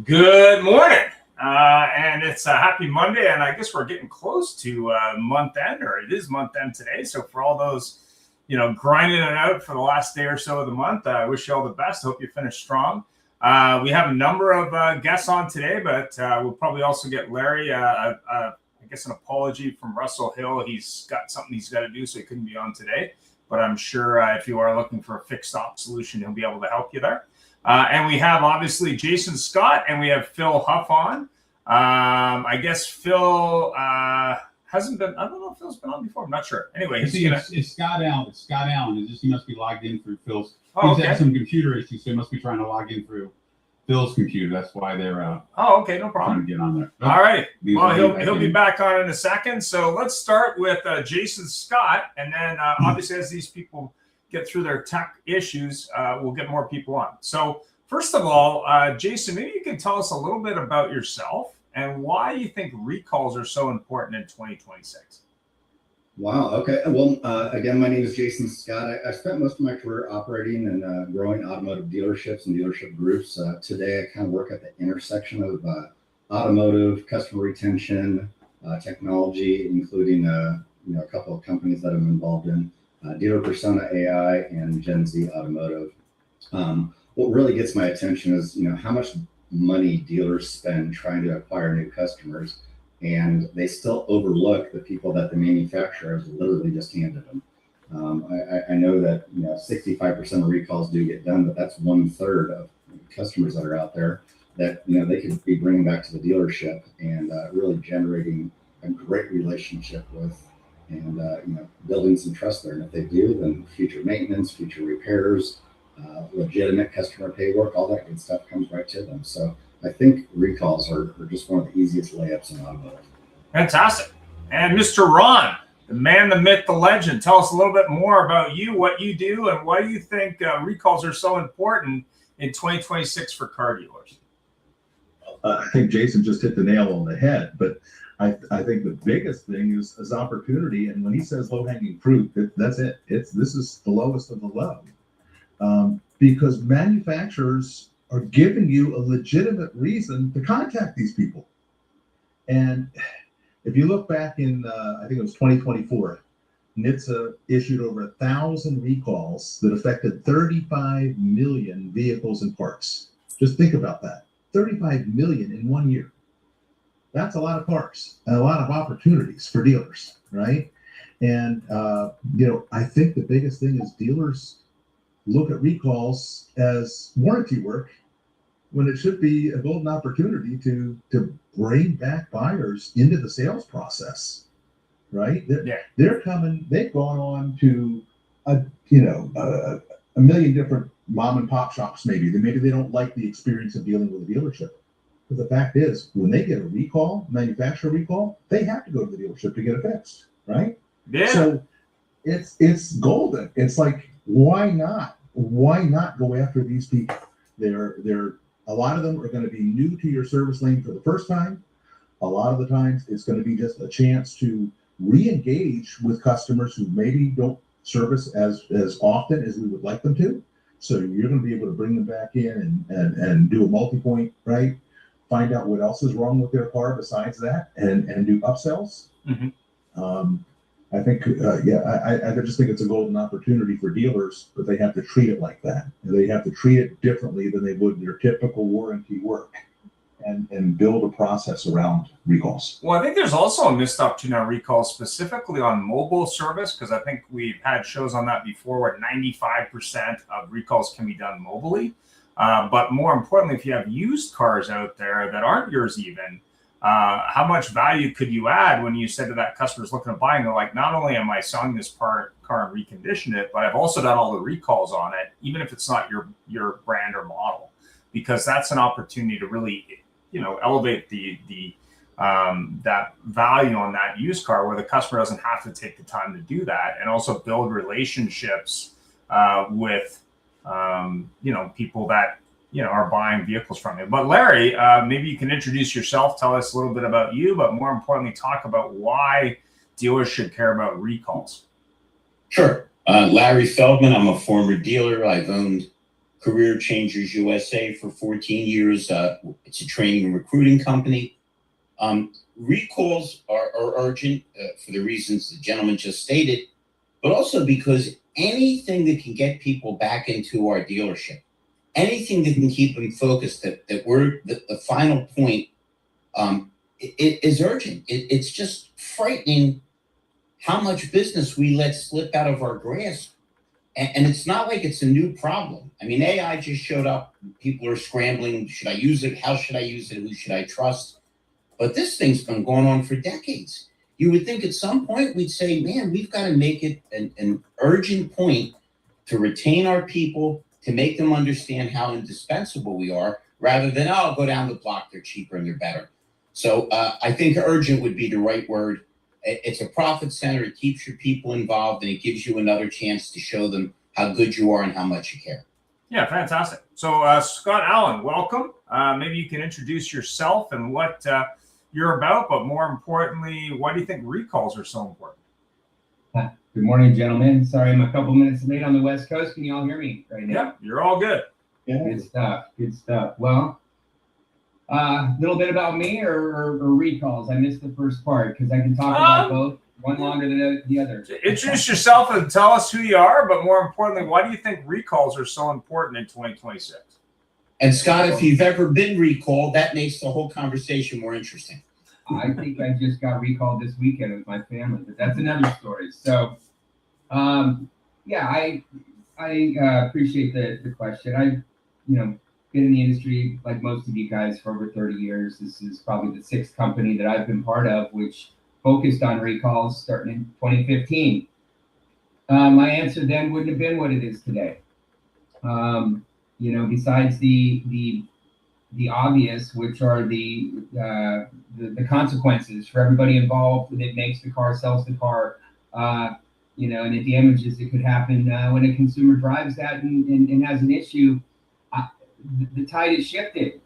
Good morning. And it's a happy Monday, and I guess we're getting close to month end, or it is month end today. So for all those, grinding it out for the last day or so of the month, I wish you all the best. Hope you finish strong. We have a number of guests on today, but we'll probably also get Larry, I guess an apology from Russell Hill. He's got something he's got to do, so he couldn't be on today. But I'm sure if you are looking for a fixed op solution, he'll be able to help you there. And we have obviously Jason Scott and we have Phil Huff on. I guess Phil hasn't been, I don't know if Phil's been on before. I'm not sure. Anyway, it's Scott Allen. It's Scott Allen. It's just he must be logged in through Phil's. He's had some computer issues, so he must be trying to log in through Phil's computer. That's why they're okay, no problem. Trying to get on there. All right. Well, he'll be back on in a second. So let's start with Jason Scott, and then obviously as these people get through their tech issues, we'll get more people on. So first of all, Jason, maybe you can tell us a little bit about yourself and why you think recalls are so important in 2026. Wow. Okay. Well, again, my name is Jason Scott. I spent most of my career operating and growing automotive dealerships and dealership groups. Today, I kind of work at the intersection of automotive, customer retention, technology, including a couple of companies that I'm involved in, Dealer Persona AI and genZ Automotive. What really gets my attention is, how much money dealers spend trying to acquire new customers, and they still overlook the people that the manufacturer has literally just handed them. I know that 65% of recalls do get done, but that's 1/3 of customers that are out there that they could be bringing back to the dealership and really generating a great relationship with, and building some trust there. And if they do, then future maintenance, future repairs, legitimate customer pay work, all that good stuff comes right to them. So I think recalls are just one of the easiest layups in automotive. Fantastic. And Mr. Ron, the man, the myth, the legend, tell us a little bit more about you, what you do, and why you think recalls are so important in 2026 for car dealers. I think Jason just hit the nail on the head, but I think the biggest thing is opportunity. And when he says low-hanging fruit, that's it. This is the lowest of the low. Because manufacturers are giving you a legitimate reason to contact these people. And if you look back in, I think it was 2024, NHTSA issued over 1,000 recalls that affected 35 million vehicles and parts. Just think about that. 35 million in 1 year. That's a lot of parts and a lot of opportunities for dealers, right? And, I think the biggest thing is dealers look at recalls as warranty work when it should be a golden opportunity to bring back buyers into the sales process, right? They're coming, they've gone on to a million different mom and pop shops maybe they don't like the experience of dealing with a dealership. But the fact is, when they get a recall, manufacturer recall, they have to go to the dealership to get it fixed, right? Yeah. So it's golden. It's like, why not? Why not go after these people? They're a lot of them are going to be new to your service lane for the first time. A lot of the times it's going to be just a chance to re-engage with customers who maybe don't service as often as we would like them to. So you're going to be able to bring them back in and do a multi-point, right? Find out what else is wrong with their car besides that, and do upsells. Mm-hmm. I think, I just think it's a golden opportunity for dealers, but they have to treat it like that. They have to treat it differently than they would their typical warranty work, and build a process around recalls. Well, I think there's also a missed opportunity on recalls, specifically on mobile service, because I think we've had shows on that before where 95% of recalls can be done mobily. But more importantly, if you have used cars out there that aren't yours even, how much value could you add when you said to that customer's looking at buying, they're like, not only am I selling this car and recondition it, but I've also done all the recalls on it, even if it's not your brand or model, because that's an opportunity to really, elevate that value on that used car where the customer doesn't have to take the time to do that, and also build relationships with, people that are buying vehicles from you. But Larry, maybe you can introduce yourself, tell us a little bit about you, but more importantly, talk about why dealers should care about recalls. Sure. Larry Feldman, I'm a former dealer. I've owned Career Changers USA for 14 years. It's a training and recruiting company. Recalls are urgent for the reasons the gentleman just stated, but also because anything that can get people back into our dealership, anything that can keep them focused that we're the final point, it is urgent. It's just frightening how much business we let slip out of our grasp. And it's not like it's a new problem. I mean, AI just showed up. People are scrambling. Should I use it? How should I use it? Who should I trust? But this thing's been going on for decades. You would think at some point we'd say, man, we've got to make it an urgent point to retain our people, to make them understand how indispensable we are, rather than, oh, go down the block, they're cheaper and they're better. So I think urgent would be the right word. It's a profit center. It keeps your people involved, and it gives you another chance to show them how good you are and how much you care. Yeah, fantastic. So Scott Allen, welcome. Maybe you can introduce yourself and what you're about, but more importantly, why do you think recalls are so important? Good morning, gentlemen. Sorry, I'm a couple minutes late on the West Coast. Can you all hear me right now? Yeah, you're all good. Yeah. Good stuff. Good stuff. Well, a little bit about me or recalls. I missed the first part because I can talk about both, one longer than the other. Introduce yourself and tell us who you are, but more importantly, why do you think recalls are so important in 2026? And Scott, if you've ever been recalled, that makes the whole conversation more interesting. I think I just got recalled this weekend with my family, but that's another story. So, yeah, I appreciate the question. I, been in the industry like most of you guys for over 30 years. This is probably the sixth company that I've been part of, which focused on recalls starting in 2015. My answer then wouldn't have been what it is today. Besides the obvious, which are the consequences for everybody involved, that makes the car, sells the car, and the damages that could happen when a consumer drives that and has an issue. The tide has shifted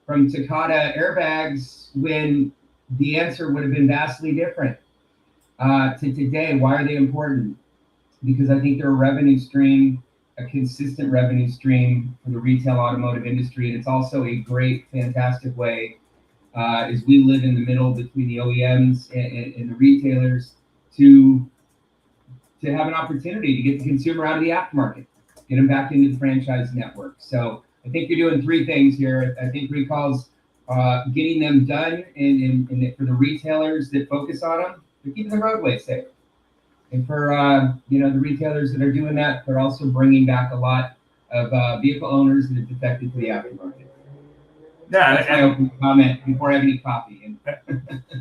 from Takata airbags when the answer would have been vastly different to today. Why are they important? Because I think they're a revenue stream, a consistent revenue stream for the retail automotive industry. And it's also a great, fantastic way as we live in the middle between the OEMs and the retailers to have an opportunity to get the consumer out of the aftermarket, get them back into the franchise network. So I think you're doing three things here. I think recalls, getting them done and for the retailers that focus on them, they're keeping the roadway safe. And for the retailers that are doing that, they're also bringing back a lot of vehicle owners that have defected to the aftermarket. Yeah, that's my opening comment before I have any coffee.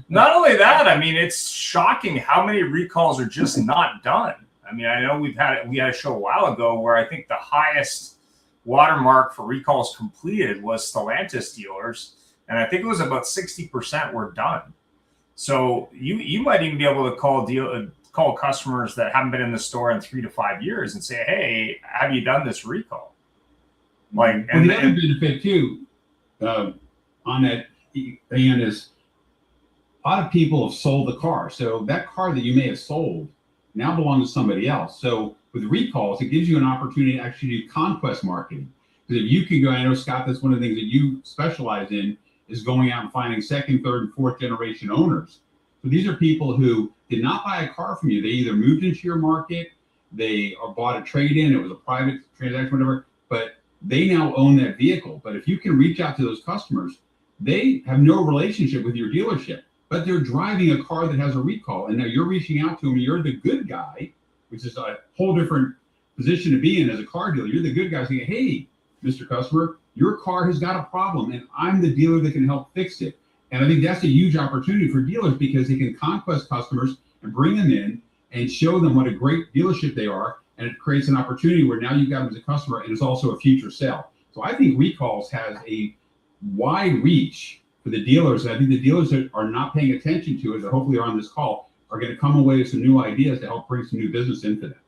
Not only that, I mean, it's shocking how many recalls are just not done. I mean, I know we had a show a while ago where I think the highest watermark for recalls completed was Stellantis dealers, and I think it was about 60% were done. So you might even be able to call customers that haven't been in the store in 3 to 5 years and say, "Hey, have you done this recall?" Like, and the other benefit too on that end is a lot of people have sold the car, so that car that you may have sold now belongs to somebody else. So with recalls, it gives you an opportunity to actually do conquest marketing. Because if you can go, I know, Scott, that's one of the things that you specialize in, is going out and finding second, third, and fourth generation owners. So these are people who did not buy a car from you. They either moved into your market, they bought a trade-in, it was a private transaction, whatever, but they now own that vehicle. But if you can reach out to those customers, they have no relationship with your dealership, but they're driving a car that has a recall. And now you're reaching out to them, and you're the good guy, which is a whole different position to be in as a car dealer. You're the good guy saying, "Hey, Mr. Customer, your car has got a problem, and I'm the dealer that can help fix it." And I think that's a huge opportunity for dealers because they can conquest customers and bring them in and show them what a great dealership they are. And it creates an opportunity where now you've got them as a customer, and it's also a future sale. So I think recalls has a wide reach for the dealers. And I think the dealers that are not paying attention to it, that hopefully are on this call, are going to come away with some new ideas to help bring some new business into them.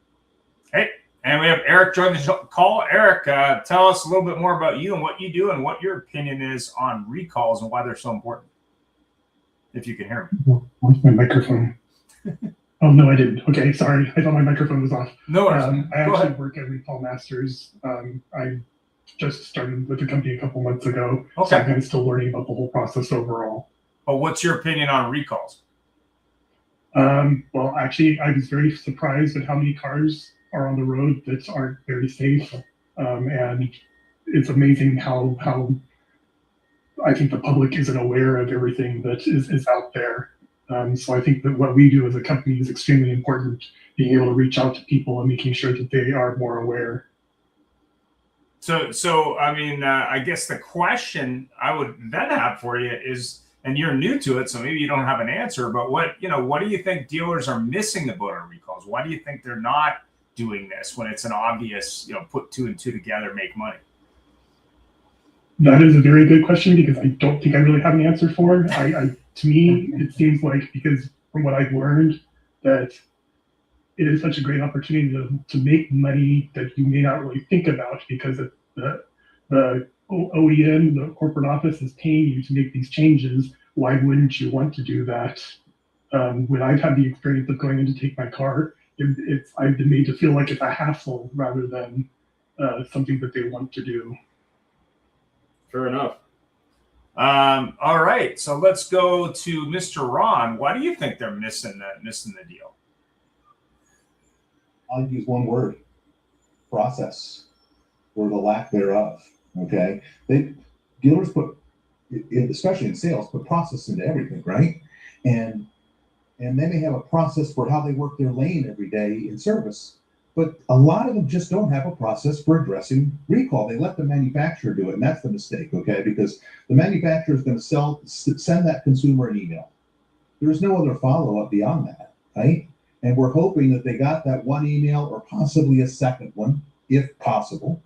Hey, and we have Eric join the call. Eric, tell us a little bit more about you and what you do and what your opinion is on recalls and why they're so important. If you can hear me. Where's my microphone? Oh, no, I didn't. Okay, sorry. I thought my microphone was off. No worries. I actually work at Recall Masters. I just started with the company a couple months ago. So Okay. I'm kind of still learning about the whole process overall. But what's your opinion on recalls? Well, actually, I was very surprised at how many cars are on the road that aren't very safe. And it's amazing how I think the public isn't aware of everything that is out there. So I think that what we do as a company is extremely important, being able to reach out to people and making sure that they are more aware. So I mean, I guess the question I would then have for you is, and you're new to it, so maybe you don't have an answer, but what do you think dealers are missing about our recalls? Why do you think they're not doing this when it's an obvious, put two and two together, make money? That is a very good question because I don't think I really have an answer for. To me, it seems like, because from what I've learned, that it is such a great opportunity to make money that you may not really think about, because the OEM, the corporate office, is paying you to make these changes. Why wouldn't you want to do that? When I've had the experience of going in to take my car, I've been made to feel like it's a hassle rather than something that they want to do. Fair enough. All right, so let's go to Mr. Ron. Why do you think they're missing the deal? I'll use one word: process, or the lack thereof. Okay, dealers put, especially in sales, put process into everything, right? And then they have a process for how they work their lane every day in service. But a lot of them just don't have a process for addressing recall. They let the manufacturer do it, and that's the mistake, okay? Because the manufacturer is going to send that consumer an email. There's no other follow-up beyond that, right? And we're hoping that they got that one email or possibly a second one, if possible,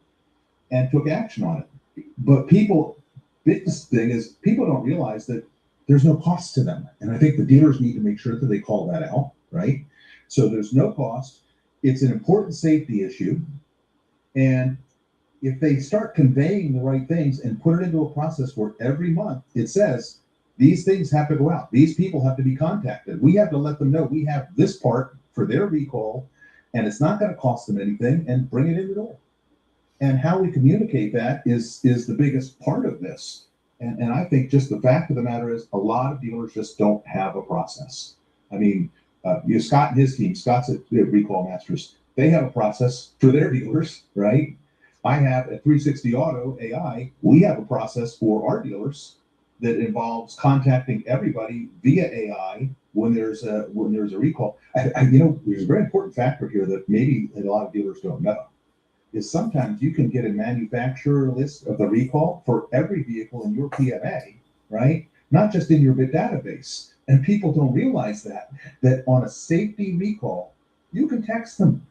and took action on it. But biggest thing is people don't realize that there's no cost to them. And I think the dealers need to make sure that they call that out, right? So there's no cost. It's an important safety issue. And if they start conveying the right things and put it into a process where every month it says, these things have to go out, these people have to be contacted, we have to let them know we have this part for their recall, and it's not going to cost them anything, and bring it in the door. And how we communicate that is the biggest part of this. And I think just the fact of the matter is a lot of dealers just don't have a process. I mean, Scott and his team, Scott's at Recall Masters, they have a process for their dealers, right? I have at 360 Auto AI, we have a process for our dealers that involves contacting everybody via AI when there's a recall. There's a very important factor here that maybe a lot of dealers don't know, is sometimes you can get a manufacturer list of the recall for every vehicle in your PMA, right? Not just in your bid database. And people don't realize that on a safety recall, you can text them.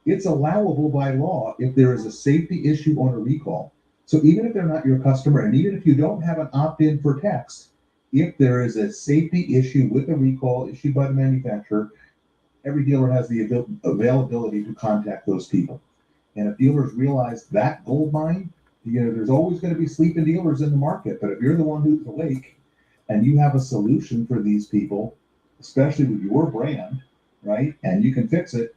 It's allowable by law if there is a safety issue on a recall. So even if they're not your customer, and even if you don't have an opt-in for text, if there is a safety issue with a recall issued by the manufacturer, every dealer has the availability to contact those people. And if dealers realize that gold mine, there's always going to be sleeping dealers in the market. But if you're the one who's awake and you have a solution for these people, especially with your brand, right, and you can fix it,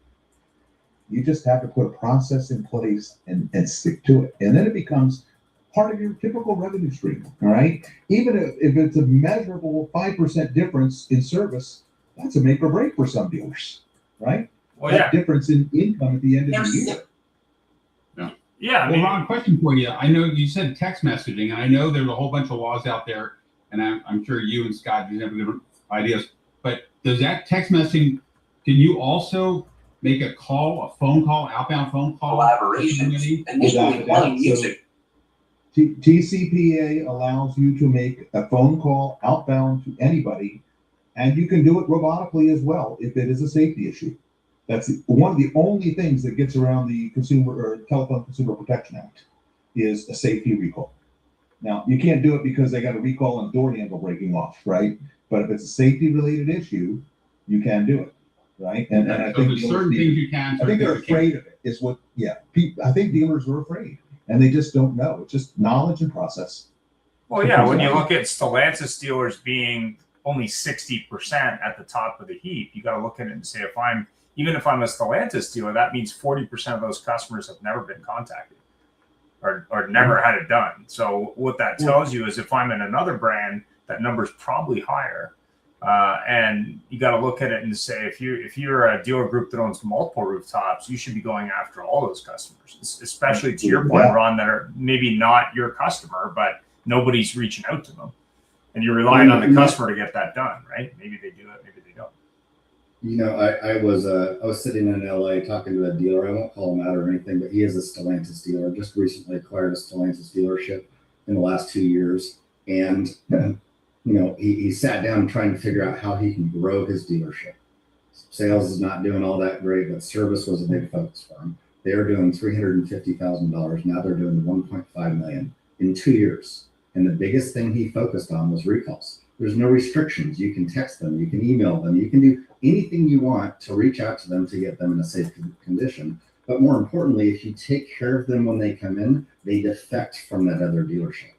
you just have to put a process in place and stick to it. And then it becomes part of your typical revenue stream, all right? Even if it's a measurable 5% difference in service, that's a make or break for some dealers, right? Well, that difference in income at the end of the year. Yeah. Well, Ron, question for you. I know you said text messaging, and I know there's a whole bunch of laws out there, and I'm sure you and Scott have different ideas. But does that text messaging, can you also make a phone call, outbound phone call? Collaboration. Initially playing music. TCPA allows you to make a phone call outbound to anybody, and you can do it robotically as well if it is a safety issue. That's one of the only things that gets around the Telephone Consumer Protection Act is a safety recall. Now, you can't do it because they got a recall on door handle breaking off, right? But if it's a safety related issue, you can do it, right? And I think there's certain things you can. I think they're afraid of it. Is what? Yeah, I think dealers are afraid, and they just don't know. It's just knowledge and process. Well, yeah. When you look at Stellantis dealers being only 60% at the top of the heap, you got to look at it and say, even if I'm a Stellantis dealer, that means 40% of those customers have never been contacted, or never had it done. So what that tells you is if I'm in another brand, that number's probably higher. And you got to look at it and say, if you're a dealer group that owns multiple rooftops, you should be going after all those customers, especially to your point, Ron, that are maybe not your customer, but nobody's reaching out to them. And you're relying on the customer to get that done, right? Maybe they do it, maybe they don't. You know, I was sitting in LA talking to a dealer. I won't call him out or anything, but he is a Stellantis dealer. Just recently acquired a Stellantis dealership in the last 2 years, and you know, he sat down trying to figure out how he can grow his dealership. Sales is not doing all that great, but service was a big focus for him. They are doing $350,000. Now they're doing $1.5 million in 2 years. And the biggest thing he focused on was recalls. There's no restrictions. You can text them, you can email them, you can do anything you want to reach out to them to get them in a safe condition. But more importantly, if you take care of them when they come in, they defect from that other dealership.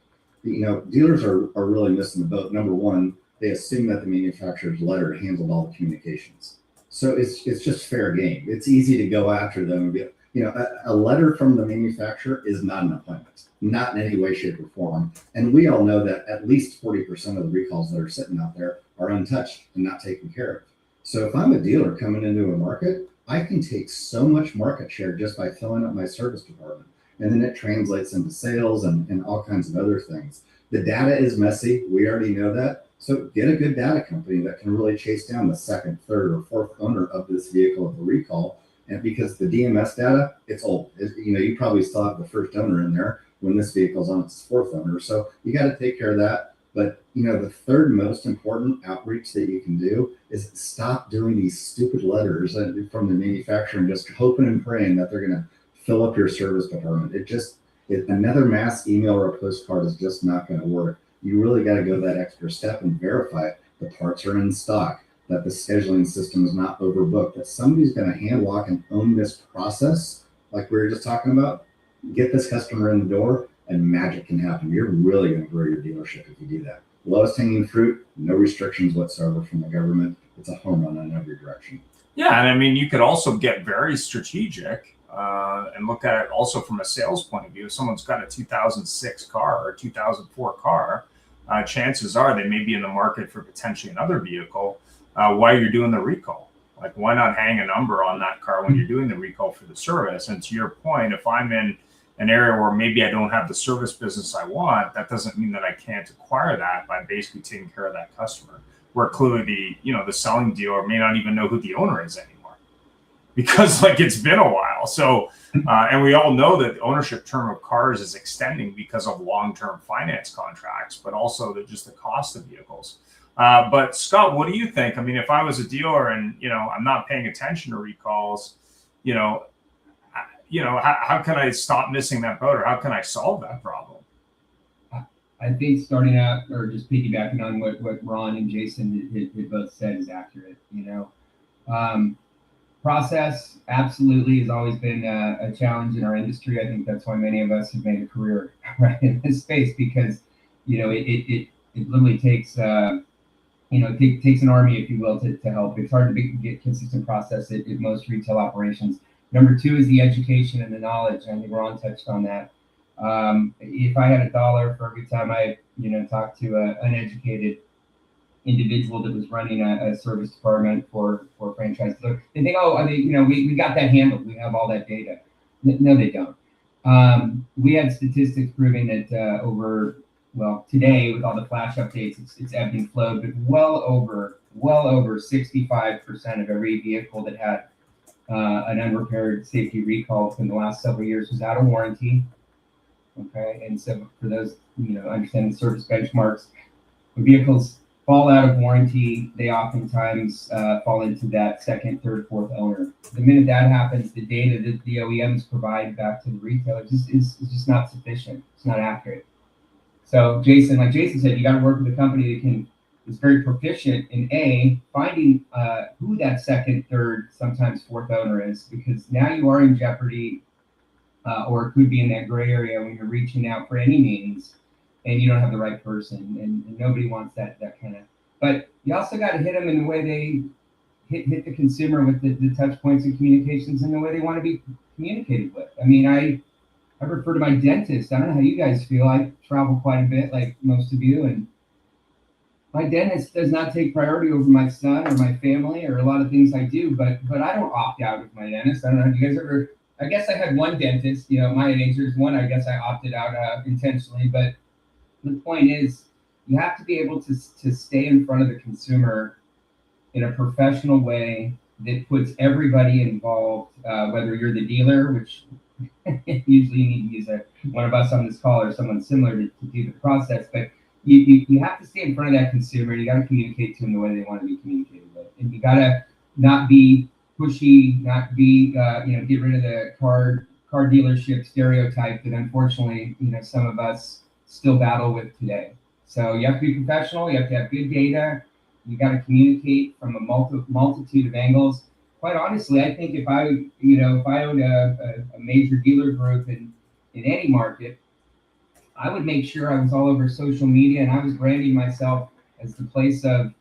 You know, dealers are really missing the boat. Number one, they assume that the manufacturer's letter handled all the communications. So it's just fair game. It's easy to go after them and be, you know, a letter from the manufacturer is not an appointment, not in any way, shape, or form. And we all know that at least 40% of the recalls that are sitting out there are untouched and not taken care of. So if I'm a dealer coming into a market, I can take so much market share just by filling up my service department. And then it translates into sales and all kinds of other things. The data is messy. We already know that. So get a good data company that can really chase down the second, third, or fourth owner of this vehicle with a recall. And because the DMS data, it's old. You know, you probably still have the first owner in there when this vehicle's on its fourth owner. So you got to take care of that. But, you know, the third most important outreach that you can do is stop doing these stupid letters from the manufacturer and just hoping and praying that they're going to fill up your service department. Another mass email or a postcard is just not going to work. You really got to go that extra step and verify the parts are in stock, that the scheduling system is not overbooked, that somebody's going to hand walk and own this process, like we were just talking about. Get this customer in the door, and magic can happen. You're really going to grow your dealership if you do that. Lowest hanging fruit, no restrictions whatsoever from the government. It's a home run in every direction. Yeah, and I mean, you could also get very strategic and look at it also from a sales point of view. If someone's got a 2006 car or 2004 car, chances are they may be in the market for potentially another vehicle while you're doing the recall. Like, why not hang a number on that car when you're doing the recall for the service? And to your point, if I'm in an area where maybe I don't have the service business I want, that doesn't mean that I can't acquire that by basically taking care of that customer. Where clearly the selling dealer may not even know who the owner is anymore, because like it's been a while. So, and we all know that the ownership term of cars is extending because of long-term finance contracts, but also just the cost of vehicles. But Scott, what do you think? I mean, if I was a dealer and I'm not paying attention to recalls, how can I stop missing that boat, or how can I solve that problem? I think starting out, or just piggybacking on what Ron and Jason had both said, is accurate. Process absolutely has always been a challenge in our industry. I think that's why many of us have made a career right in this space, because it literally takes it takes an army, if you will, to help. It's hard to get consistent process at most retail operations. Number two is the education and the knowledge. I think Ron touched on that. If I had $1 for every time I, talked to an uneducated individual that was running a service department for franchise, they think, we got that handled. We have all that data. No, they don't. We had statistics proving that today with all the flash updates, it's ebbed and flowed, but well over 65% of every vehicle that had an unrepaired safety recall within the last several years was out of warranty. Okay, and so for those understanding the service benchmarks, when vehicles fall out of warranty, they oftentimes fall into that second, third, fourth owner. The minute that happens, the data that the OEMs provide back to the retailers is just not sufficient. It's not accurate. So like Jason said, you got to work with a company that is very proficient in finding who that second, third, sometimes fourth owner is, because now you are in jeopardy, or it could be in that gray area when you're reaching out for any means and you don't have the right person, and nobody wants that kind of. But you also got to hit them in the way they hit the consumer with the touch points and communications in the way they want to be communicated with. I mean, I refer to my dentist. I don't know how you guys feel. I travel quite a bit, like most of you, and my dentist does not take priority over my son or my family or a lot of things I do. But I don't opt out of my dentist. I don't know. Have you guys ever? I guess I had one dentist. You know, my age, there's one. I guess I opted out intentionally. But the point is, you have to be able to stay in front of the consumer in a professional way that puts everybody involved, whether you're the dealer, which usually you need to use one of us on this call or someone similar to do the process, but you have to stay in front of that consumer. You got to communicate to them the way they want to be communicated with, and you got to not be pushy, not be get rid of the car dealership stereotype that unfortunately some of us still battle with today. So you have to be professional. You have to have good data. You got to communicate from a multitude of angles. Quite honestly, I think if I owned a major dealer group in any market, I would make sure I was all over social media and I was branding myself as the place of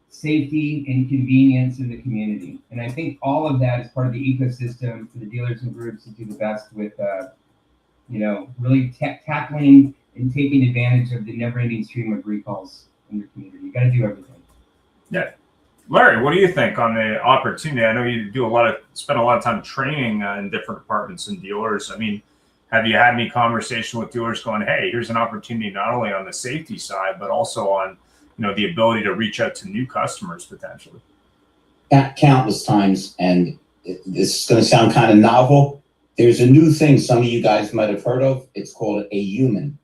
safety and convenience in the community. And I think all of that is part of the ecosystem for the dealers and groups to do the best with, really tackling and taking advantage of the never-ending stream of recalls in your community. You got to do everything. Yeah. Larry, what do you think on the opportunity? I know you spend a lot of time training in different departments and dealers. I mean, have you had any conversation with dealers going, hey, here's an opportunity not only on the safety side, but also on, the ability to reach out to new customers potentially? Countless times, and this is going to sound kind of novel. There's a new thing some of you guys might have heard of. It's called a human.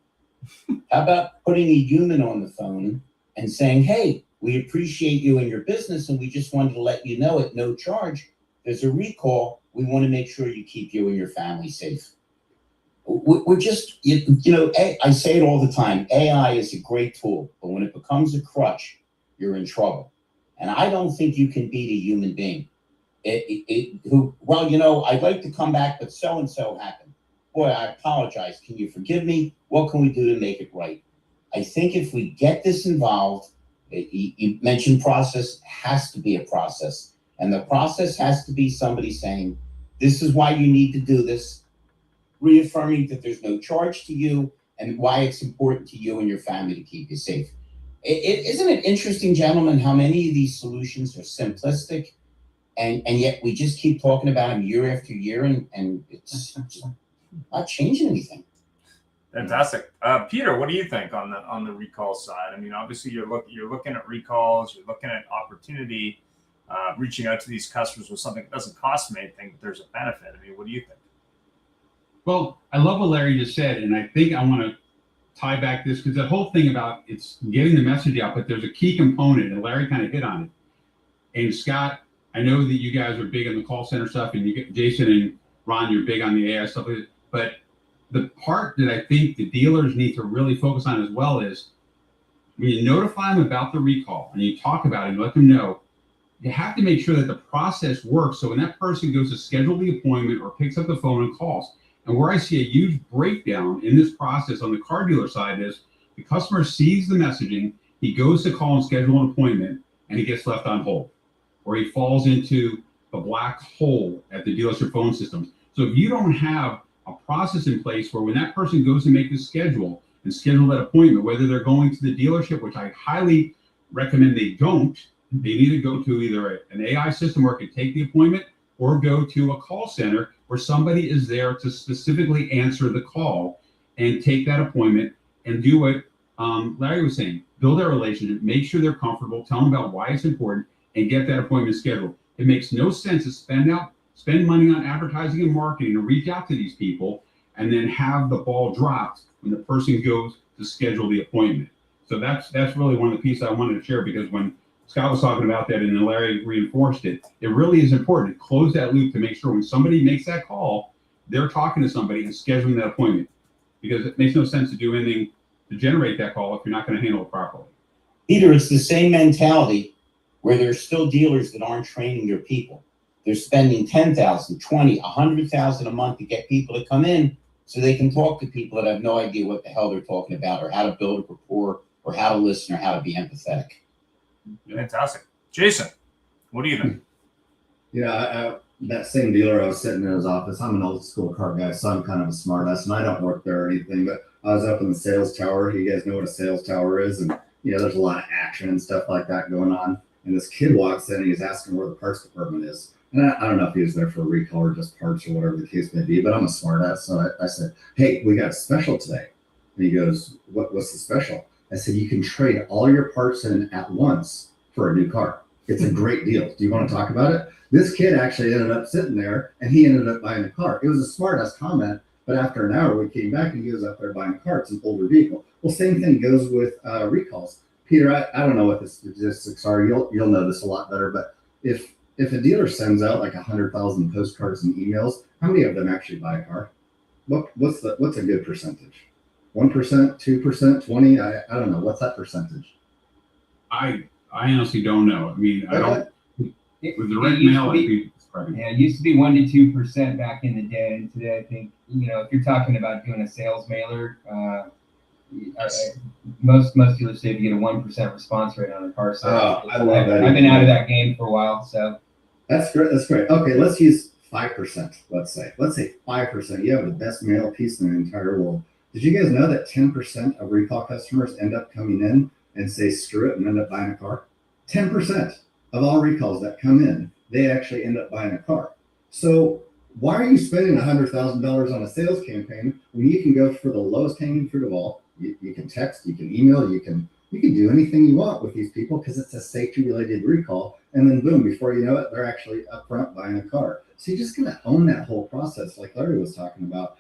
How about putting a human on the phone and saying, hey, we appreciate you and your business, and we just wanted to let you know at no charge, there's a recall. We want to make sure you keep you and your family safe. We're just, I say it all the time, AI is a great tool, but when it becomes a crutch, you're in trouble. And I don't think you can beat a human being. I'd like to come back, but so-and-so happened. Boy, I apologize. Can you forgive me? What can we do to make it right? I think if we get this involved, you mentioned process, has to be a process. And the process has to be somebody saying, this is why you need to do this, reaffirming that there's no charge to you and why it's important to you and your family to keep you safe. Isn't it interesting, gentlemen, how many of these solutions are simplistic and yet we just keep talking about them year after year and it's just not changing anything. Fantastic. Peter, what do you think on the recall side? I mean, obviously you're looking at recalls, you're looking at opportunity, reaching out to these customers with something that doesn't cost them anything, but there's a benefit. I mean, what do you think? Well, I love what Larry just said, and I think I want to tie back this because the whole thing about it's getting the message out, but there's a key component, and Larry kind of hit on it. And Scott, I know that you guys are big on the call center stuff, and Jason and Ron, you're big on the AI stuff, but the part that I think the dealers need to really focus on as well is when you notify them about the recall and you talk about it and let them know, you have to make sure that the process works. So when that person goes to schedule the appointment or picks up the phone and calls, and where I see a huge breakdown in this process on the car dealer side is the customer sees the messaging, he goes to call and schedule an appointment, and he gets left on hold, or he falls into a black hole at the dealership phone systems. So if you don't have a process in place where when that person goes to make the schedule and schedule that appointment, whether they're going to the dealership, which I highly recommend they don't, they need to go to either an AI system where it can take the appointment or go to a call center where somebody is there to specifically answer the call and take that appointment and do what Larry was saying, build that relationship, make sure they're comfortable, tell them about why it's important, and get that appointment scheduled. It makes no sense to spend money on advertising and marketing to reach out to these people and then have the ball dropped when the person goes to schedule the appointment. So that's really one of the pieces I wanted to share, because when Scott was talking about that and then Larry reinforced it, it really is important to close that loop to make sure when somebody makes that call, they're talking to somebody and scheduling that appointment, because it makes no sense to do anything to generate that call if you're not going to handle it properly. Peter, it's the same mentality where there's still dealers that aren't training their people. They're spending $10,000, $20,000, $100,000 a month to get people to come in so they can talk to people that have no idea what the hell they're talking about or how to build a rapport or how to listen or how to be empathetic. Fantastic. Jason, what do you think? Yeah, that same dealer, I was sitting in his office. I'm an old school car guy, so I'm kind of a smart ass, and I don't work there or anything, but I was up in the sales tower. You guys know what a sales tower is, and there's a lot of action and stuff like that going on. And this kid walks in and he's asking where the parts department is. And I don't know if he was there for a recall or just parts or whatever the case may be, but I'm a smart ass. So I said, hey, we got a special today. And he goes, what's the special? I said, you can trade all your parts in at once for a new car. It's a great deal. Do you want to talk about it? This kid actually ended up sitting there and he ended up buying a car. It was a smart ass comment, but after an hour we came back and he was up there buying a car. It's an older vehicle. Well, same thing goes with recalls. Peter, I don't know what the statistics are. You'll know this a lot better, but if a dealer sends out like 100,000 postcards and emails, how many of them actually buy a car? What's a good percentage? 1%, 2%, 20? I don't know. What's that percentage? I honestly don't know. I mean, I don't. With the right mail, it used to be 1 to 2% back in the day, and today I think if you're talking about doing a sales mailer, most dealers say if you get a 1% response rate on a car sale. I love that. I've been out of that game for a while, so that's great. That's great. Okay, let's use 5%. Let's say 5%. You have the best mail piece in the entire world. Did you guys know that 10% of recall customers end up coming in and say screw it and end up buying a car? 10% of all recalls that come in, they actually end up buying a car. So why are you spending $100,000 on a sales campaign when you can go for the lowest hanging fruit of all? You can text, you can email, you can do anything you want with these people because it's a safety related recall. And then boom, before you know it, they're actually up front buying a car. So you're just going to own that whole process. Like Larry was talking about,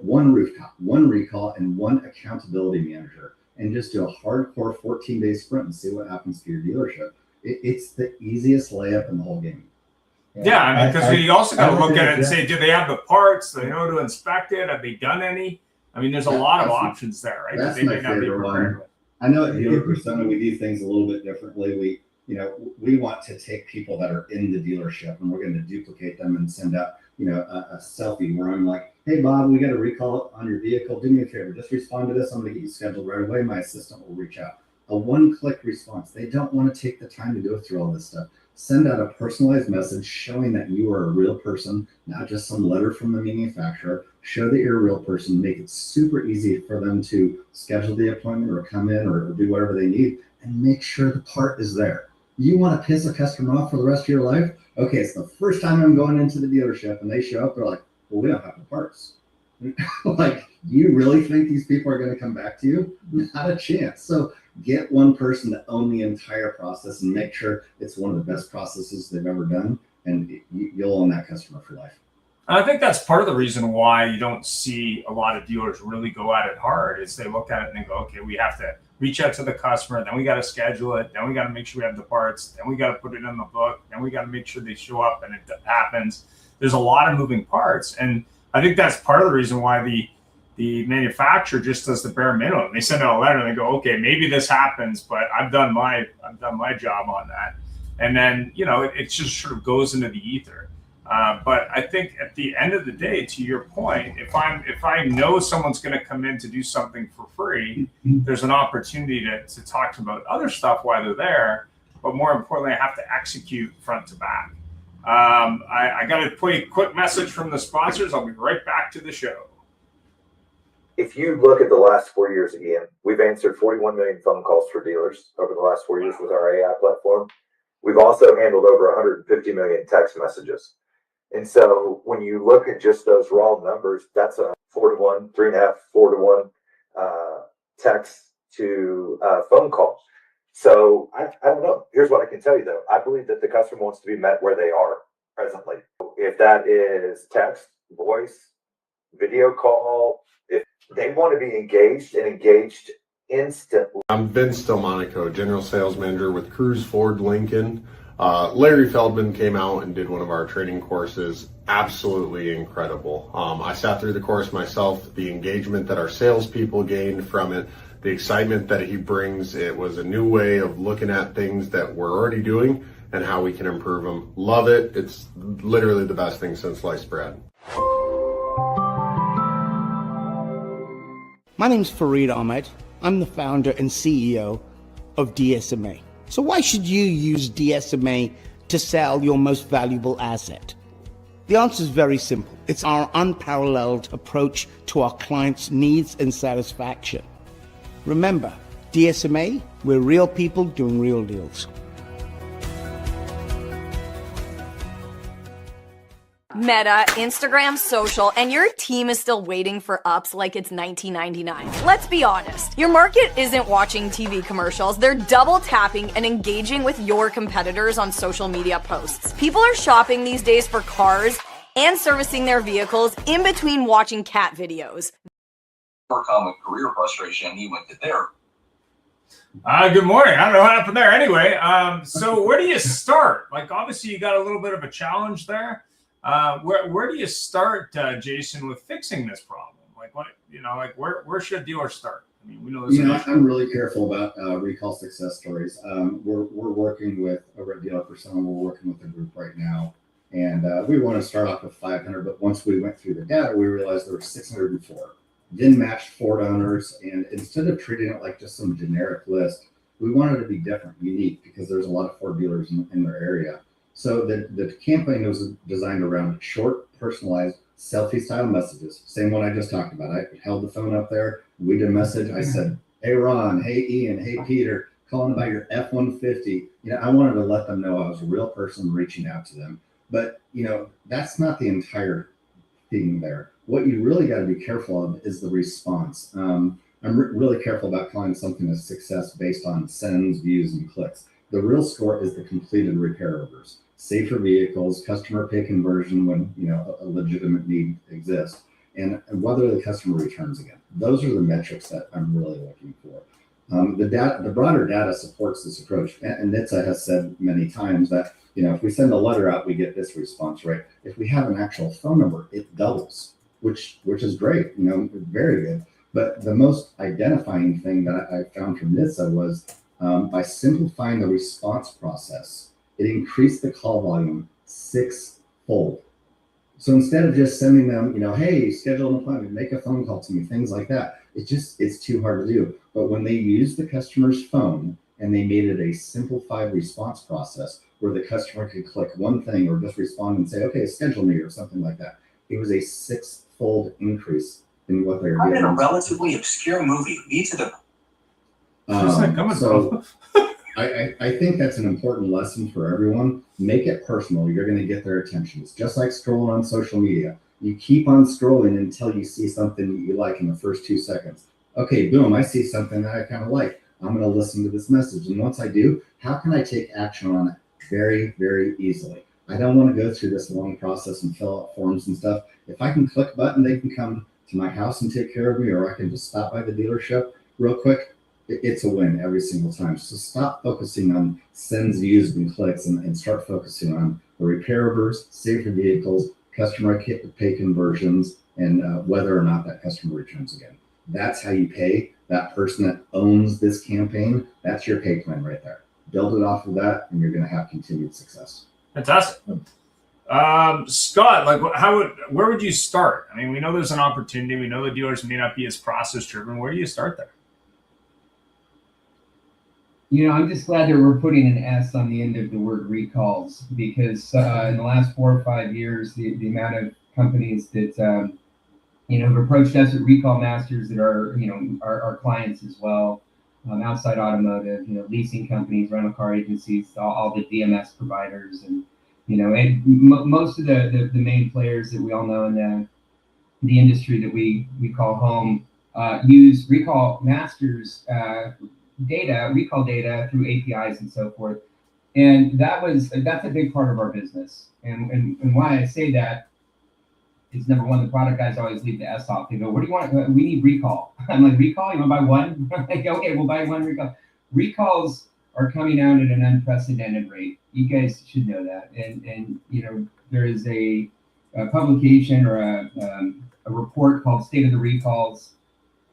one rooftop, one recall, and one accountability manager, and just do a hardcore 14-day sprint and see what happens to your dealership. It's the easiest layup in the whole game. Yeah, I mean, because you also got to look at it and say, do they have the parts? Do they know to inspect it? Have they done any? I mean, there's a lot of options there, right? That's that they my may not be favorite prepared one. with. I know at Dealer Persona we do things a little bit differently. We want to take people that are in the dealership and we're going to duplicate them and send out a selfie where I'm like, hey Bob, we got a recall on your vehicle. Do me a favor, just respond to this. I'm going to get you scheduled right away. My assistant will reach out. A one-click response. They don't want to take the time to go through all this stuff. Send out a personalized message showing that you are a real person, not just some letter from the manufacturer. Show that you're a real person. Make it super easy for them to schedule the appointment or come in or do whatever they need, and make sure the part is there. You want to piss a customer off for the rest of your life? Okay, it's the first time I'm going into the dealership and they show up, they're like, well, we don't have the parts. Like, do you really think these people are going to come back to you? Not a chance. So get one person to own the entire process and make sure it's one of the best processes they've ever done, and you'll own that customer for life. And I think that's part of the reason why you don't see a lot of dealers really go at it hard is they look at it and they go, okay, we have to reach out to the customer, then we got to schedule it, then we got to make sure we have the parts, then we got to put it in the book, then we got to make sure they show up and it happens. There's a lot of moving parts. And I think that's part of the reason why the manufacturer just does the bare minimum. They send out a letter and they go, okay, maybe this happens, but I've done my job on that. And then, it just sort of goes into the ether. But I think at the end of the day, to your point, if I know someone's going to come in to do something for free, there's an opportunity to talk about other stuff while they're there. But more importantly, I have to execute front to back. I got to play a quick message from the sponsors. I'll be right back to the show. If you look at the last 4 years again, we've answered 41 million phone calls for dealers over the last 4 years with our AI platform. We've also handled over 150 million text messages. And so when you look at just those raw numbers, that's a 4 to 1, 3.5, 4 to 1 text to phone call. So I don't know. Here's what I can tell you, though. I believe that the customer wants to be met where they are presently. If that is text, voice, video call, if they want to be engaged and engaged instantly. I'm Vince Delmonico, General Sales Manager with Cruise Ford Lincoln. Larry Feldman came out and did one of our training courses. Absolutely incredible. I sat through the course myself. The engagement that our salespeople gained from it, the excitement that he brings, it was a new way of looking at things that we're already doing and how we can improve them. Love it. It's literally the best thing since sliced bread. My name's Fareed Ahmed. I'm the founder and CEO of DSMA. So why should you use DSMA to sell your most valuable asset? The answer is very simple. It's our unparalleled approach to our clients' needs and satisfaction. Remember, DSMA, we're real people doing real deals. Meta, Instagram, social, and your team is still waiting for ups like it's 1999. Let's be honest. Your market isn't watching TV commercials. They're double tapping and engaging with your competitors on social media posts. People are shopping these days for cars and servicing their vehicles in between watching cat videos. Overcome with career frustration, he went to therapy. Good morning. I don't know what happened there. Anyway, so where do you start? Like, obviously, you got a little bit of a challenge there. Where do you start, Jason, with fixing this problem? Like, what, where should dealers start? I mean, we know this. I'm really careful about recall success stories. We're working with over at Dealer Persona. We're working with a group right now, and we want to start off with 500. But once we went through the data, we realized there were 604. Then matched Ford owners, and instead of treating it like just some generic list, we wanted it to be different, unique, because there's a lot of Ford dealers in their area. So the campaign was designed around short, personalized, selfie-style messages. Same one I just talked about. I held the phone up there. We did a message. I said, "Hey, Ron. Hey, Ian. Hey, Peter. Calling about your F-150." I wanted to let them know I was a real person reaching out to them. But, that's not the entire thing there. What you really got to be careful of is the response. I'm really careful about calling something a success based on sends, views, and clicks. The real score is the completed repair orders, safer vehicles, customer pay conversion when a legitimate need exists, and whether the customer returns again. Those are the metrics that I'm really looking for. The broader data supports this approach, and NHTSA has said many times that if we send a letter out, we get this response rate. If we have an actual phone number, it doubles, which is great, very good. But the most identifying thing that I found from NHTSA was by simplifying the response process, it increased the call volume 6-fold. So instead of just sending them, hey, schedule an appointment, make a phone call to me, things like that, it's too hard to do. But when they used the customer's phone and they made it a simplified response process where the customer could click one thing or just respond and say, okay, schedule me or something like that, it was a 6-fold increase in what they're doing. I'm in a relatively obscure movie. Me to the I think that's an important lesson for everyone. Make it personal. You're going to get their attention. It's just like scrolling on social media. You keep on scrolling until you see something that you like in the first 2 seconds. Okay, boom, I see something that I kind of like. I'm going to listen to this message. And once I do, how can I take action on it? Very, very easily. I don't want to go through this long process and fill out forms and stuff. If I can click a button, they can come to my house and take care of me, or I can just stop by the dealership real quick. It's a win every single time. So stop focusing on sends, views, and clicks and start focusing on the repair orders, safer vehicles, customer pay conversions, and whether or not that customer returns again. That's how you pay that person that owns this campaign. That's your pay plan right there. Build it off of that, and you're going to have continued success. Fantastic. Scott, where would you start? I mean, we know there's an opportunity. We know the dealers may not be as process driven. Where do you start there? I'm just glad that we're putting an S on the end of the word recalls, because in the last 4 or 5 years, the amount of companies that have approached us at Recall Masters that are our clients as well, outside automotive, leasing companies, rental car agencies, all the DMS providers, and most of the main players that we all know in the industry that we call home use Recall Masters recall data through APIs and so forth. And that's a big part of our business. And why I say that is, number one, the product guys always leave the S off. They go, what do you want? We need recall. I'm like, recall? You want to buy one? Like, okay, we'll buy one recall. Recalls are coming out at an unprecedented rate. You guys should know that. And there is a publication or a report called State of the Recalls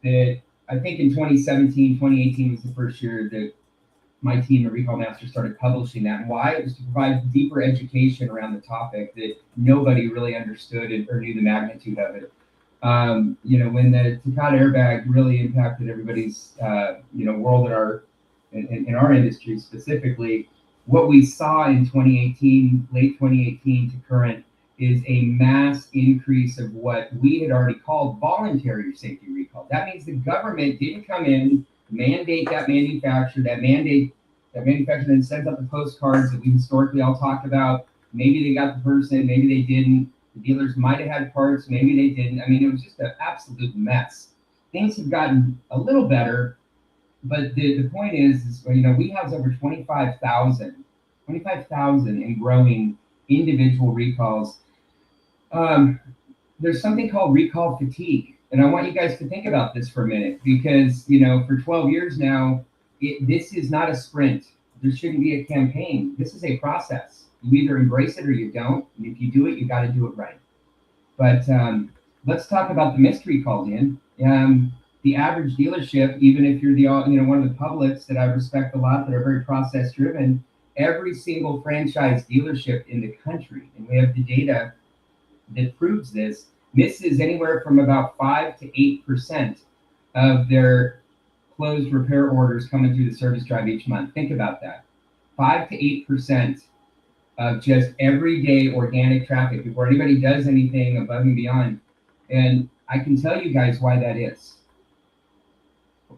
that I think in 2017, 2018 was the first year that my team at Recall Master started publishing that. And why? It was to provide deeper education around the topic that nobody really understood or knew the magnitude of it. When the Takata airbag really impacted everybody's world in our industry specifically, what we saw in 2018, late 2018 to current, is a mass increase of what we had already called voluntary safety recalls. That means the government didn't come in, mandate that manufacturer, that manufacturer then sends out the postcards that we historically all talked about. Maybe they got the person, maybe they didn't. The dealers might have had parts, maybe they didn't. I mean, it was just an absolute mess. Things have gotten a little better, but the point is, you know, we have over 25,000 and growing individual recalls. There's something called recall fatigue. And I want you guys to think about this for a minute, because, you know, for 12 years now, this is not a sprint. There shouldn't be a campaign. This is a process. You either embrace it or you don't. And if you do it, you got to do it right. But let's talk about the mystery calls in. The average dealership, even if you're one of the publics that I respect a lot that are very process driven, every single franchise dealership in the country, and we have the data that proves this, misses anywhere from about 5 to 8% of their closed repair orders coming through the service drive each month. Think about that. 5 to 8% of just everyday organic traffic before anybody does anything above and beyond. And I can tell you guys why that is.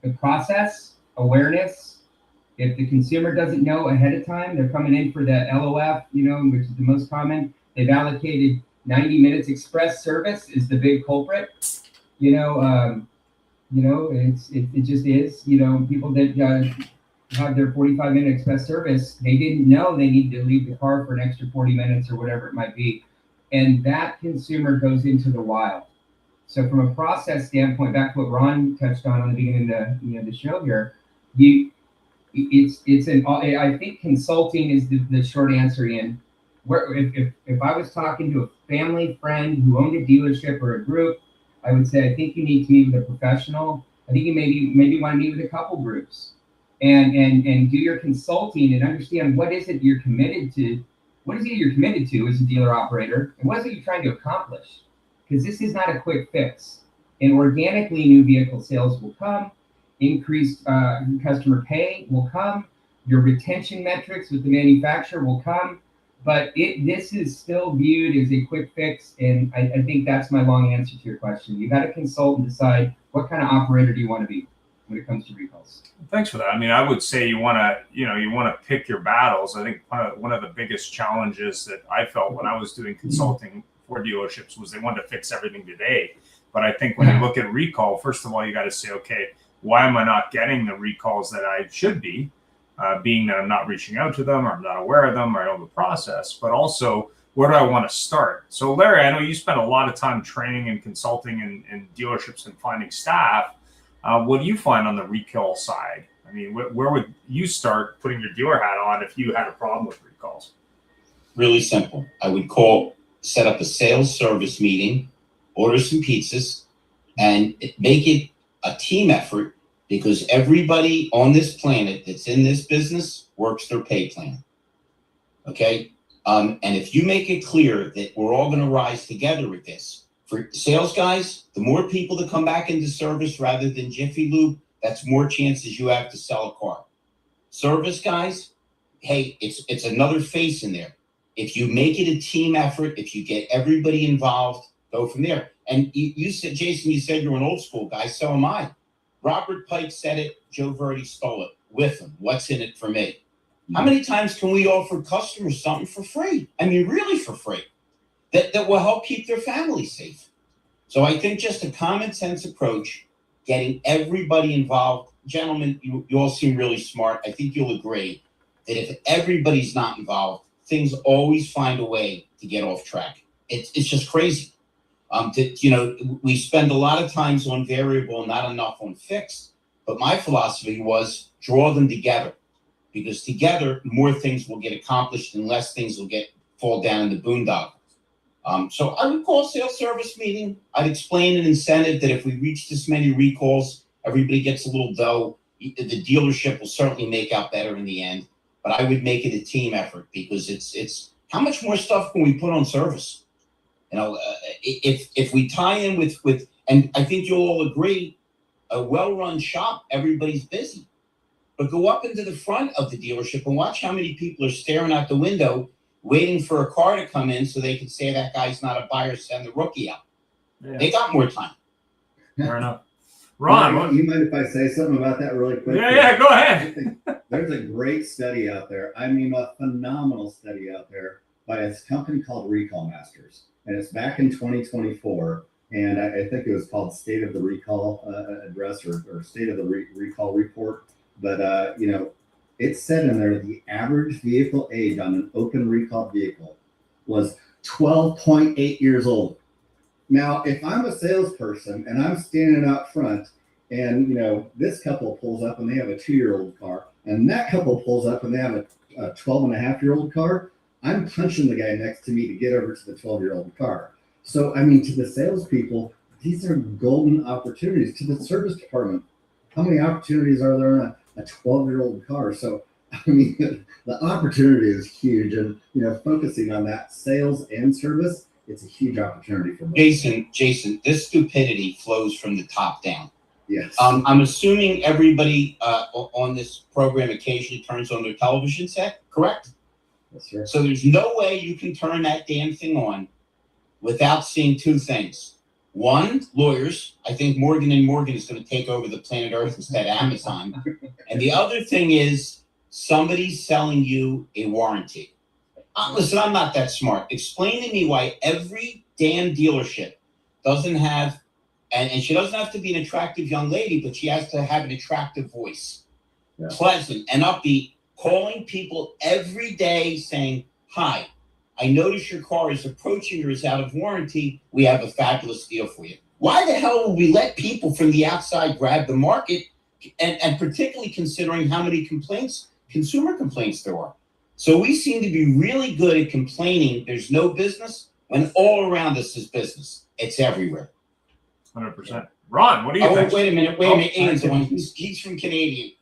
The process, awareness, if the consumer doesn't know ahead of time, they're coming in for the LOF, which is the most common. They've allocated 90 minutes. Express service is the big culprit. It just is. People that have their 45-minute express service, they didn't know they needed to leave the car for an extra 40 minutes or whatever it might be. And that consumer goes into the wild. So from a process standpoint, back to what Ron touched on the beginning of the show here, I think consulting is the short answer, Ian. Where if I was talking to a family friend who owned a dealership or a group, I would say, I think you need to meet with a professional. I think you maybe want to meet with a couple groups and do your consulting and understand what is it you're committed to. What is it you're committed to as a dealer operator, and what is it you're trying to accomplish? Because this is not a quick fix. And organically, new vehicle sales will come, increased customer pay will come, your retention metrics with the manufacturer will come, but this is still viewed as a quick fix, and I think that's my long answer to your question. You got to consult and decide what kind of operator do you want to be when it comes to recalls. Thanks for that. I mean, I would say you want to pick your battles. I think one of the biggest challenges that I felt when I was doing consulting for dealerships was they wanted to fix everything today. But I think when you look at recall, first of all, you got to say, okay, why am I not getting the recalls that I should be? Being that I'm not reaching out to them, or I'm not aware of them, or I don't know the process, but also where do I want to start? So Larry, I know you spent a lot of time training and consulting in dealerships and finding staff. What do you find on the recall side? I mean, where would you start putting your dealer hat on if you had a problem with recalls? Really simple. I would set up a sales service meeting, order some pizzas, and make it a team effort, because everybody on this planet that's in this business works their pay plan. Okay? And if you make it clear that we're all going to rise together with this, for sales guys, the more people that come back into service rather than Jiffy Lube, that's more chances you have to sell a car. Service guys, hey, it's another face in there. If you make it a team effort, if you get everybody involved, go from there. And you said, Jason, you said you're an old school guy, so am I. Robert Pike said it, Joe Verdi stole it with him. What's in it for me? How many times can we offer customers something for free? I mean, really for free, that will help keep their family safe. So I think just a common sense approach, getting everybody involved. Gentlemen, you all seem really smart. I think you'll agree that if everybody's not involved, things always find a way to get off track. It's just crazy. We spend a lot of times on variable, not enough on fixed. But my philosophy was draw them together, because together more things will get accomplished and less things will fall down in the boondoggle. So I would call a sales service meeting. I'd explain an incentive that if we reach this many recalls, everybody gets a little dough. The dealership will certainly make out better in the end. But I would make it a team effort, because it's how much more stuff can we put on service? If we tie in with, and I think you'll all agree, a well-run shop, everybody's busy. But go up into the front of the dealership and watch how many people are staring out the window waiting for a car to come in so they can say that guy's not a buyer, send the rookie out. Yeah. They got more time. Fair enough. Ron, you mind if I say something about that really quick? Yeah, go ahead. There's a great study out there. I mean, a phenomenal study out there by a company called Recall Masters. And it's back in 2024. And I think it was called State of the Recall Address or State of the Recall Report. But, it said in there the average vehicle age on an open recall vehicle was 12.8 years old. Now, if I'm a salesperson and I'm standing out front and, this couple pulls up and they have a 2-year-old car and that couple pulls up and they have a 12.5-year-old car, I'm punching the guy next to me to get over to the 12-year-old car. So, I mean, to the salespeople, these are golden opportunities. To the service department, how many opportunities are there on a 12-year-old car? So, I mean, the opportunity is huge. And, focusing on that sales and service, it's a huge opportunity for me. Jason, this stupidity flows from the top down. Yes. I'm assuming everybody on this program occasionally turns on their television set, correct? Yes, sir. So there's no way you can turn that damn thing on without seeing two things. One, lawyers. I think Morgan & Morgan is going to take over the planet Earth instead of Amazon. And the other thing is somebody selling you a warranty. Listen, I'm not that smart. Explain to me why every damn dealership doesn't have, and she doesn't have to be an attractive young lady, but she has to have an attractive voice. Yeah. Pleasant and upbeat, calling people every day saying, hi, I notice your car is approaching or is out of warranty. We have a fabulous deal for you. Why the hell would we let people from the outside grab the market, and particularly considering how many consumer complaints there are? So we seem to be really good at complaining there's no business when all around us is business. It's everywhere. 100%. Ron, what do you think? Wait a minute. Ian's the one. He's from Canada.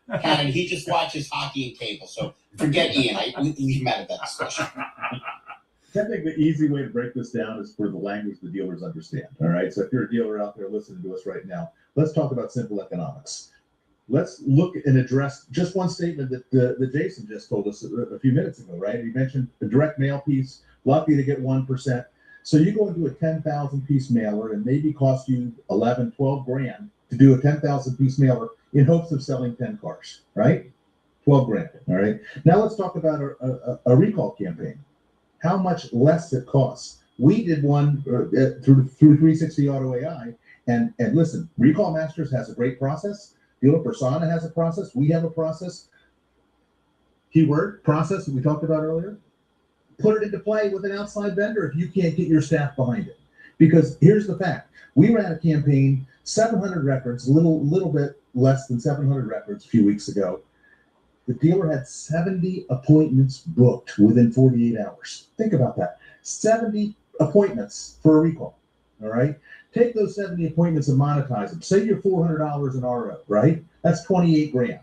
He just watches hockey and cable. So forget Ian. I leave him out of that discussion. I think the easy way to break this down is for the language the dealers understand. All right. So if you're a dealer out there listening to us right now, let's talk about simple economics. Let's look and address just one statement that Jason just told us a few minutes ago, right? He mentioned the direct mail piece, lucky to get 1%. So you go into a 10,000 piece mailer and maybe cost you 11, 12 grand to do a 10,000 piece mailer in hopes of selling 10 cars, right? 12 grand. All right. Now let's talk about a recall campaign. How much less it costs. We did one through 360 Auto AI, and listen, Recall Masters has a great process. Dealer Persona has a process. We have a process. Keyword process that we talked about earlier. Put it into play with an outside vendor if you can't get your staff behind it. Because here's the fact: we ran a campaign, 700 records, a little bit less than 700 records a few weeks ago. The dealer had 70 appointments booked within 48 hours. Think about that. 70 appointments for a recall. All right. Take those 70 appointments and monetize them. Say you're $400 in RO, right? That's 28 grand.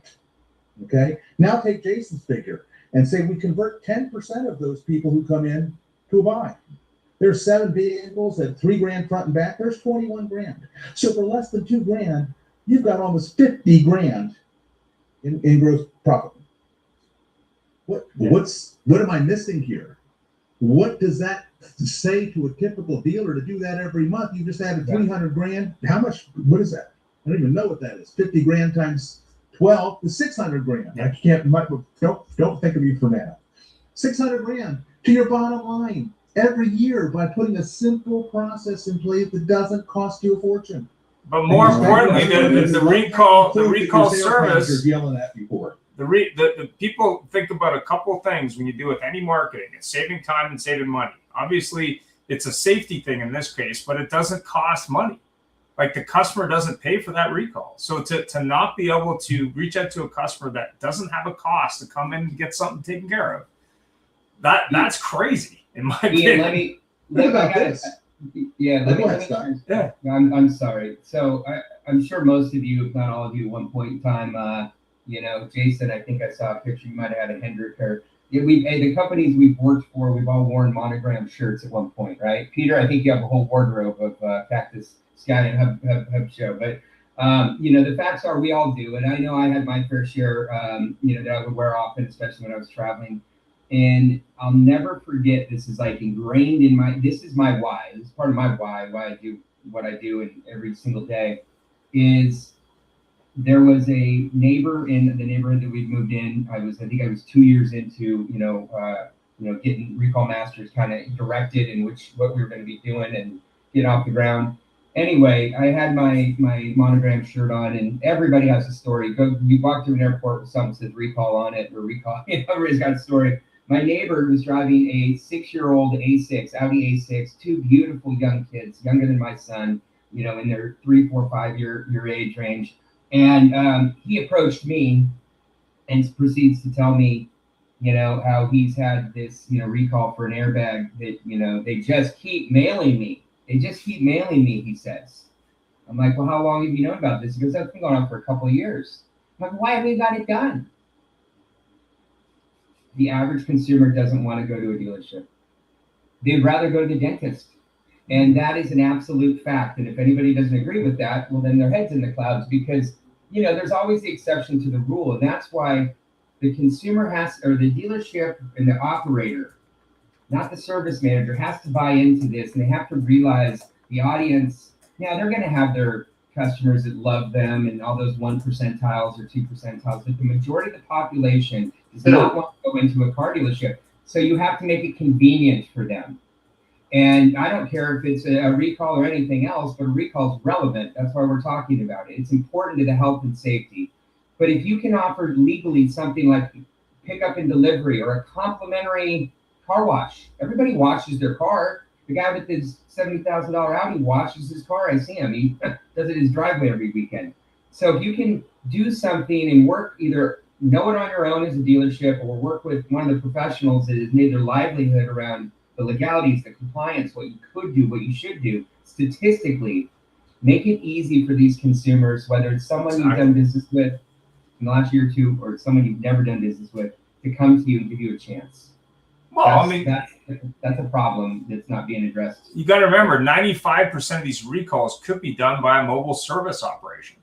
Okay. Now take Jason's figure and say we convert 10% of those people who come in to a buy. There's 7 vehicles at 3 grand front and back. There's 21 grand. So for less than 2 grand, you've got almost 50 grand in gross profit. What am I missing here? What does that say to a typical dealer to do that every month? You just added 300 grand. How much? What is that? I don't even know what that is. 50 grand times 12 is 600 grand. I can't. Don't think of me for math. 600 grand to your bottom line every year by putting a simple process in place that doesn't cost you a fortune. But more importantly, the recall service. Yelling at before. The people think about a couple things when you do with any marketing. It's saving time and saving money. Obviously, it's a safety thing in this case, but it doesn't cost money. Like the customer doesn't pay for that recall. So to not be able to reach out to a customer that doesn't have a cost to come in and get something taken care of, that's crazy in my opinion. I'm sorry. So I'm sure most of you, if not all of you, at one point in time, Jason, I think I saw a picture. You might have had a Hendrick or the companies we've worked for. We've all worn monogram shirts at one point, right? Peter, I think you have a whole wardrobe of Cactus Sky and Hub Show. But the facts are we all do, and I know I had my fair share. That I would wear often, especially when I was traveling. And I'll never forget, this is like ingrained in this is my why. This is part of my why I do what I do in every single day. Is there was a neighbor in the neighborhood that we'd moved in. I think I was 2 years into, getting Recall Masters kind of directed in what we were going to be doing and get off the ground. Anyway, I had my monogram shirt on, and everybody has a story. You walk through an airport with something that says recall on it, or recall, everybody's got a story. My neighbor was driving a 6-year-old A6, Audi A6, two beautiful young kids, younger than my son, in their 3, 4, 5 year age range. And he approached me and proceeds to tell me, how he's had this, recall for an airbag that, they just keep mailing me. They just keep mailing me, he says. I'm like, well, how long have you known about this? He goes, that's been going on for a couple of years. I'm like, why have we got it done? The average consumer doesn't want to go to a dealership. They'd rather go to the dentist. And that is an absolute fact. And if anybody doesn't agree with that, well, then their head's in the clouds, because, there's always the exception to the rule. And that's why the consumer or the dealership and the operator, not the service manager, has to buy into this. And they have to realize the audience, they're going to have their customers that love them and all those 1 percentiles or 2 percentiles, but the majority of the population does not want to go into a car dealership. So you have to make it convenient for them. And I don't care if it's a recall or anything else, but a recall is relevant. That's why we're talking about it. It's important to the health and safety. But if you can offer legally something like pickup and delivery or a complimentary car wash, everybody washes their car. The guy with his $70,000 Audi washes his car. I see him. He does it in his driveway every weekend. So if you can do something and work, either know it on your own as a dealership, or work with one of the professionals that has made their livelihood around the legalities, the compliance, what you could do, what you should do, statistically, make it easy for these consumers, whether it's someone you've done business with in the last year or two, or someone you've never done business with, to come to you and give you a chance. Well, that's a problem that's not being addressed. You got to remember, 95% of these recalls could be done by a mobile service operation.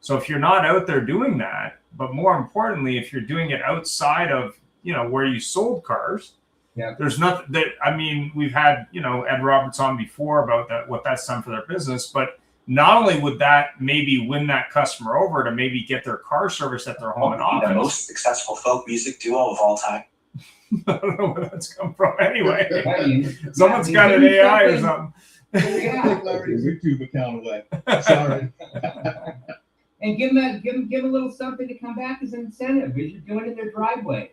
So if you're not out there doing that, but more importantly, if you're doing it outside of, where you sold cars, there's nothing that, we've had, Ed Roberts on before about that, what that's done for their business, but not only would that maybe win that customer over to maybe get their car serviced at their home and office. The most successful folk music duo of all time. I don't know where that's come from. Anyway, someone's got an AI or something. Take Larry's YouTube account away. Sorry. And give them a little something to come back as an incentive as you're doing it in their driveway.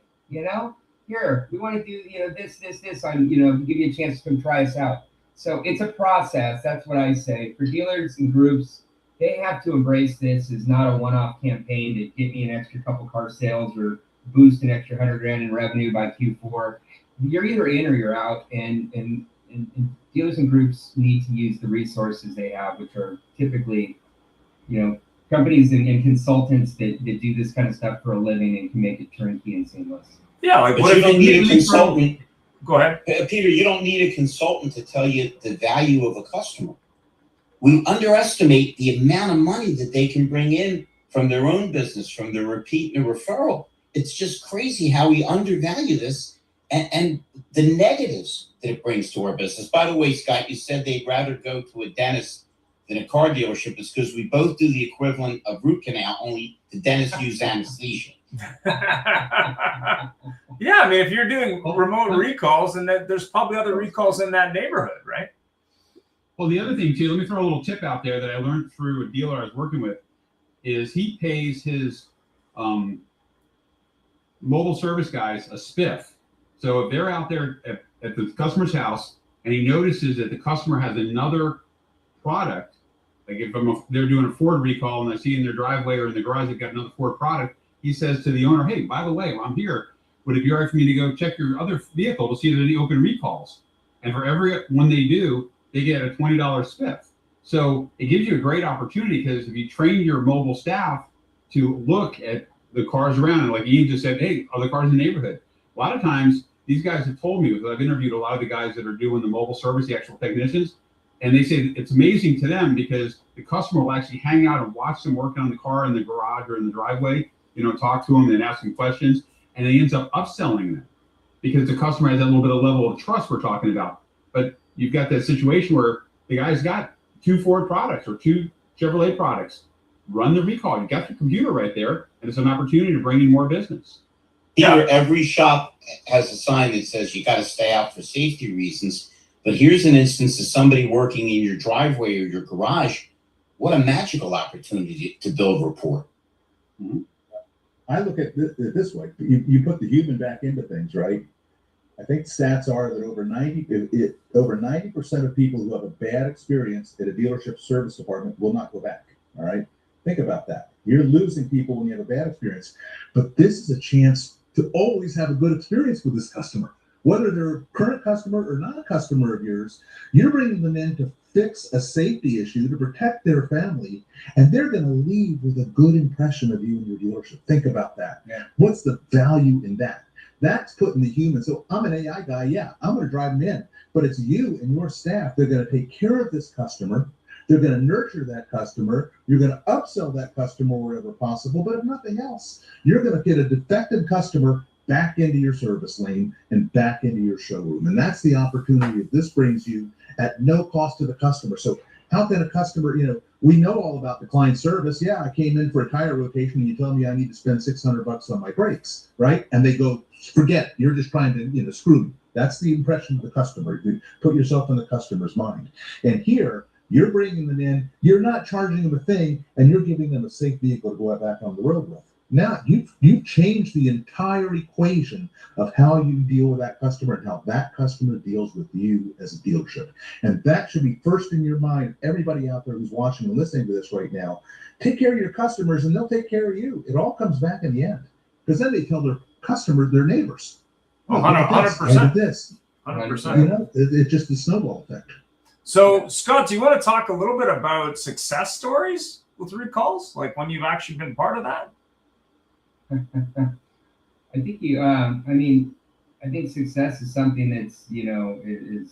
Here, we want to do this. I'm give you a chance to come try us out. So it's a process. That's what I say. For dealers and groups, they have to embrace this as not a one-off campaign to get me an extra couple car sales or boost an extra $100,000 in revenue by Q4. You're either in or you're out, and dealers and groups need to use the resources they have, which are typically, companies and consultants that do this kind of stuff for a living and can make it turnkey and seamless. Yeah, like but you don't need a consultant. Go ahead. Peter, you don't need a consultant to tell you the value of a customer. We underestimate the amount of money that they can bring in from their own business, from the repeat and the referral. It's just crazy how we undervalue this and the negatives that it brings to our business. By the way, Scott, you said they'd rather go to a dentist than a car dealership. It's because we both do the equivalent of root canal, only the dentist uses anesthesia. Yeah, if you're doing remote recalls, and there's probably other recalls in that neighborhood, right? Well, the other thing too, let me throw a little tip out there that I learned through a dealer I was working with, is he pays his mobile service guys a spiff. So if they're out there at the customer's house and he notices that the customer has another product, like if they're doing a Ford recall and I see in their driveway or in the garage they've got another Ford product, he says to the owner, hey, by the way, while I'm here, would it be all right for me to go check your other vehicle to see if there's any open recalls? And for every one they do, they get a $20 spiff. So it gives you a great opportunity, because if you train your mobile staff to look at the cars around, and like Ian just said, hey, are the cars in the neighborhood? A lot of times these guys have told me, because I've interviewed a lot of the guys that are doing the mobile service, the actual technicians, and they say it's amazing to them because the customer will actually hang out and watch them working on the car in the garage or in the driveway, talk to them and ask them questions, and it ends up upselling them. because the customer has that little bit of level of trust we're talking about. But you've got that situation where the guy's got 2 Ford products or 2 Chevrolet products. Run the recall. You got your computer right there, and it's an opportunity to bring in more business. Here, every shop has a sign that says you got to stay out for safety reasons. But here's an instance of somebody working in your driveway or your garage. What a magical opportunity to build rapport. Mm-hmm. I look at it this way. You put the human back into things, right? I think stats are that over 90% of people who have a bad experience at a dealership service department will not go back. All right. Think about that. You're losing people when you have a bad experience. But this is a chance to always have a good experience with this customer. Whether they're a current customer or not a customer of yours, you're bringing them in to fix a safety issue, to protect their family, and they're going to leave with a good impression of you and your dealership. Think about that. Yeah. What's the value in that? That's putting the human. So I'm an AI guy. Yeah, I'm going to drive them in, but it's you and your staff. They're going to take care of this customer. They're going to nurture that customer. You're going to upsell that customer wherever possible. But if nothing else, you're going to get a defective customer back into your service lane and back into your showroom. And that's the opportunity that this brings you at no cost to the customer. So how can a customer, we know all about the client service. Yeah, I came in for a tire rotation and you tell me I need to spend $600 on my brakes, right? And they go, forget, you're just trying to, screw me. That's the impression of the customer. You put yourself in the customer's mind. And here, you're bringing them in, you're not charging them a thing, and you're giving them a safe vehicle to go back on the road with. Now, you've changed the entire equation of how you deal with that customer and how that customer deals with you as a dealership. And that should be first in your mind. Everybody out there who's watching and listening to this right now, take care of your customers and they'll take care of you. It all comes back in the end. Because then they tell their customers, their neighbors. 100%. This. 100%. It's just a snowball effect. So, Scott, do you want to talk a little bit about success stories with recalls? Like when you've actually been part of that? I think I think success is something that's, is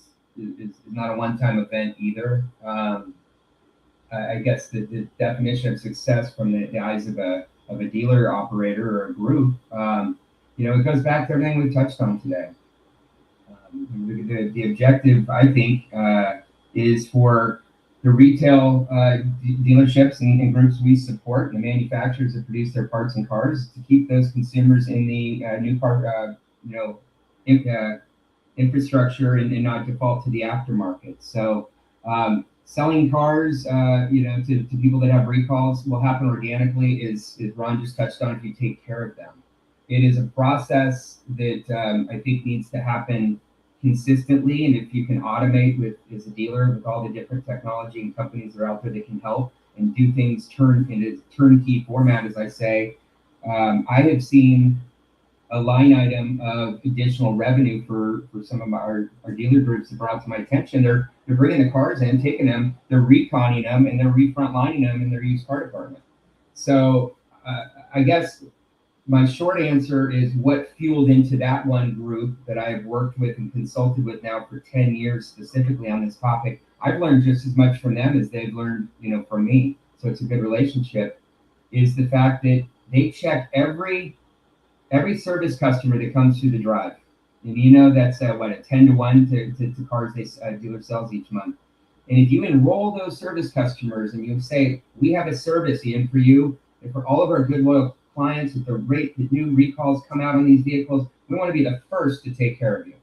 not a one-time event either. I guess the definition of success from the eyes of a dealer operator or a group, it goes back to everything we touched on today. The objective, I think, is for the retail dealerships and groups we support, and the manufacturers that produce their parts and cars, to keep those consumers in the new car, infrastructure and not default to the aftermarket. So selling cars, to people that have recalls will happen organically, as Ron just touched on, if you take care of them. It is a process that I think needs to happen consistently, and if you can automate as a dealer with all the different technology and companies that are out there that can help and do things in a turnkey format, as I say, I have seen a line item of additional revenue for some of our dealer groups that brought to my attention. They're bringing the cars in, taking them, they're reconning them, and they're refrontlining them in their used car department. So I guess my short answer is what fueled into that one group that I've worked with and consulted with now for 10 years specifically on this topic. I've learned just as much from them as they've learned, from me. So it's a good relationship, is the fact that they check every service customer that comes through the drive. And that's a 10-to-1 to cars dealer sells each month. And if you enroll those service customers and you say, we have a service in for you, and for all of our good loyal clients, at the rate that new recalls come out on these vehicles, we want to be the first to take care of you.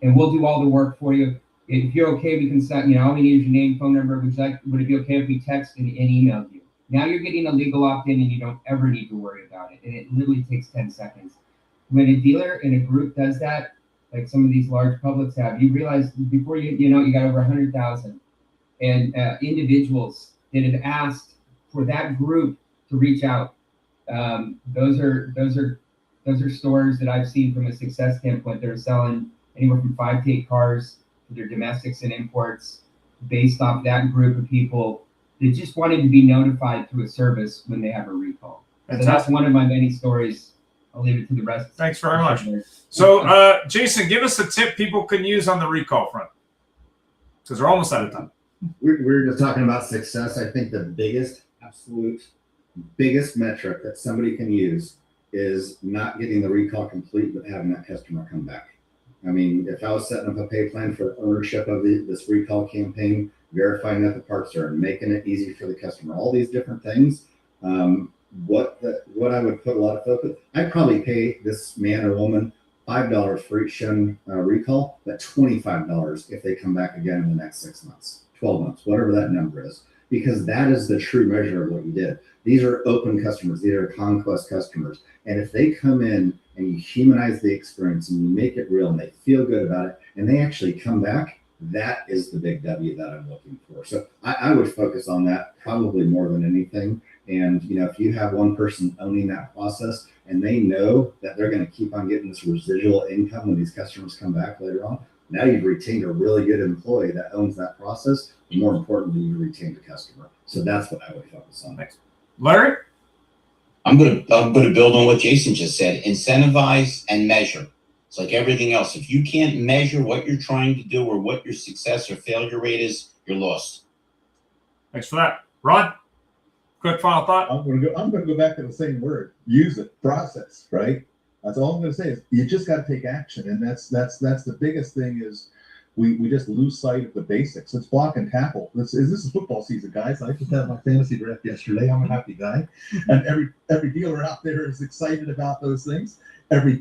And we'll do all the work for you. If you're okay, we can set, all we need is your name, phone number. Would it be okay if we text and emailed you? Now you're getting a legal opt-in and you don't ever need to worry about it. And it literally takes 10 seconds. When a dealer in a group does that, like some of these large publics have, you realize before you got over 100,000 and individuals that have asked for that group to reach out. Those are stores that I've seen from a success standpoint. They're selling anywhere from 5 to 8 cars for their domestics and imports based off that group of people that just wanted to be notified through a service when they have a recall. So that's one of my many stories. I'll leave it to the rest. Thanks very much. So, Jason, give us a tip people can use on the recall front, because we're almost out of time. We're just talking about success. I think the absolute biggest metric that somebody can use is not getting the recall complete, but having that customer come back. I mean, if I was setting up a pay plan for ownership of this recall campaign, verifying that the parts are, making it easy for the customer, all these different things, what I would put a lot of focus, I'd probably pay this man or woman $5 for each shown recall, but $25 if they come back again in the next 6 months, 12 months, whatever that number is, because that is the true measure of what you did. These are open customers. These are conquest customers. And if they come in and you humanize the experience and you make it real and they feel good about it and they actually come back, that is the big W that I'm looking for. So I would focus on that probably more than anything. And, you know, if you have one person owning that process and they know that they're going to keep on getting this residual income when these customers come back later on, now you've retained a really good employee that owns that process. And more importantly, you retained a customer. So that's what I would focus on next. Larry? I'm gonna build on what Jason just said. Incentivize and measure. It's like everything else. If you can't measure what you're trying to do or what your success or failure rate is, you're lost. Thanks for that. Rod, quick final thought. I'm gonna go back to the same word. Use it. Process, right? That's all I'm gonna say is you just got to take action, and that's the biggest thing is we just lose sight of the basics. It's block and tackle. This is football season, guys. I just had my fantasy draft yesterday. I'm a happy guy, and every dealer out there is excited about those things. Every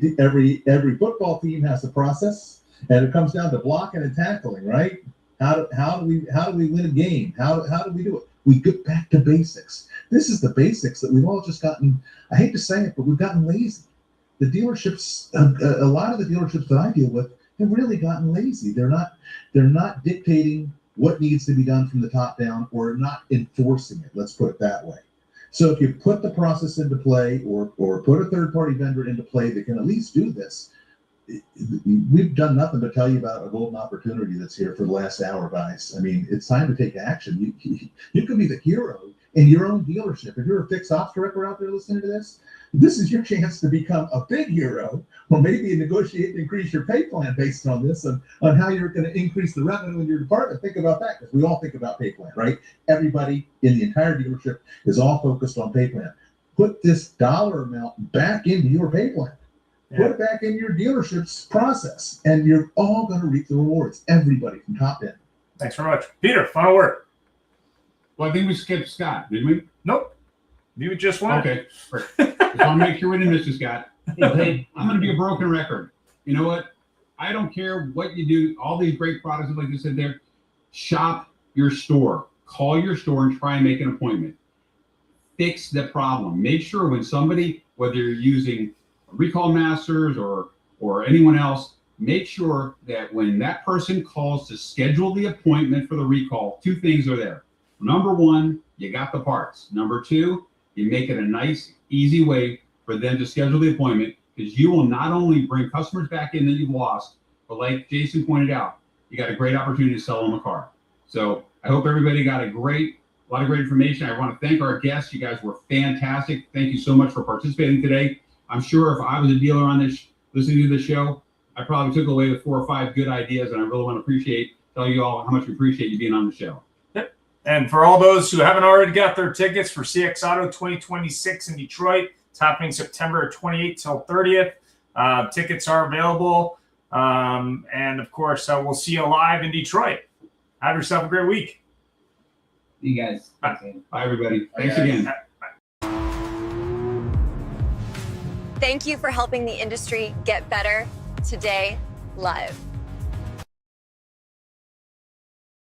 football team has a process, and it comes down to blocking and tackling, right? How do we win a game? How do we do it? We get back to basics. This is the basics that we've all just gotten. I hate to say it, but we've gotten lazy. The dealerships, a lot of the dealerships that I deal with, have really gotten lazy. They're not dictating what needs to be done from the top down, or not enforcing it. Let's put it that way. So if you put the process into play, or put a third-party vendor into play that can at least do this, we've done nothing but tell you about a golden opportunity that's here for the last hour, guys. I mean, it's time to take action. You could be the hero in your own dealership. If you're a fixed ops director out there listening to this is your chance to become a big hero, or maybe negotiate and increase your pay plan based on this, on how you're going to increase the revenue in your department. Think about that, because we all think about pay plan, right? Everybody in the entire dealership is all focused on pay plan. Put this dollar amount back into your pay plan. Yeah. Put it back in your dealership's process, and you're all going to reap the rewards. Everybody from top down. Thanks very much. Peter, final word. Well, I think we skipped Scott, didn't we? Nope. You just won. Okay. Just want to make sure we didn't miss you, Scott. Hey, I'm going to be a broken record. You know what? I don't care what you do. All these great products, like you said there, shop your store. Call your store and try and make an appointment. Fix the problem. Make sure when somebody, whether you're using Recall Masters or anyone else, make sure that when that person calls to schedule the appointment for the recall, two things are there. Number one, you got the parts. Number two, you make it a nice, easy way for them to schedule the appointment, because you will not only bring customers back in that you've lost, but like Jason pointed out, you got a great opportunity to sell them a car. So I hope everybody got a lot of great information. I want to thank our guests. You guys were fantastic. Thank you so much for participating today. I'm sure if I was a dealer on this, listening to the show, I probably took away with 4 or 5 good ideas, and I really want to tell you all how much we appreciate you being on the show. Yep. And for all those who haven't already got their tickets for CX Auto 2026 in Detroit, it's happening September 28th till 30th. Tickets are available. And of course, we'll see you live in Detroit. Have yourself a great week. See you guys. Bye, everybody. Thanks again. Thank you for helping the industry get better today live.